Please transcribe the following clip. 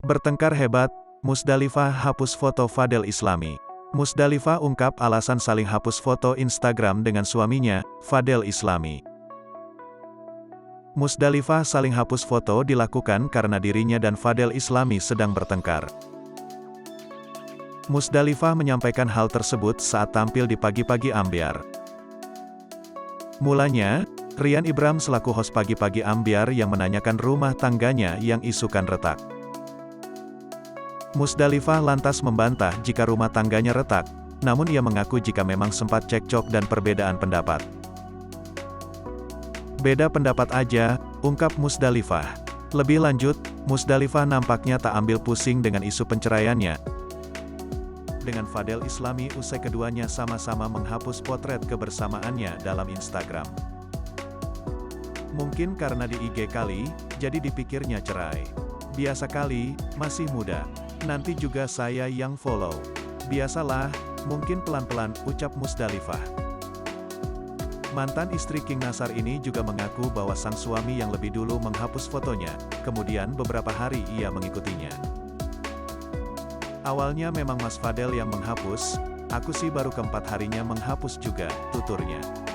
Bertengkar hebat, Musdalifah hapus foto Fadel Islami. Musdalifah ungkap alasan saling hapus foto Instagram dengan suaminya, Fadel Islami. Musdalifah saling hapus foto dilakukan karena dirinya dan Fadel Islami sedang bertengkar. Musdalifah menyampaikan hal tersebut saat tampil di Pagi-Pagi Ambyar. Mulanya, Rian Ibram selaku host Pagi-Pagi Ambyar yang menanyakan rumah tangganya yang isukan retak. Musdalifah lantas membantah jika rumah tangganya retak, namun ia mengaku jika memang sempat cekcok dan perbedaan pendapat. Beda pendapat aja, ungkap Musdalifah. Lebih lanjut, Musdalifah nampaknya tak ambil pusing dengan isu penceraiannya dengan Fadel Islami usai keduanya sama-sama menghapus potret kebersamaannya dalam Instagram. Mungkin karena di IG kali, jadi dipikirnya cerai. Biasa kali, masih muda. Nanti juga saya yang follow. Biasalah, mungkin pelan-pelan, ucap Musdalifah. Mantan istri King Nasar ini juga mengaku bahwa sang suami yang lebih dulu menghapus fotonya, kemudian beberapa hari ia mengikutinya. Awalnya memang Mas Fadel yang menghapus, aku sih baru keempat harinya menghapus juga, tuturnya.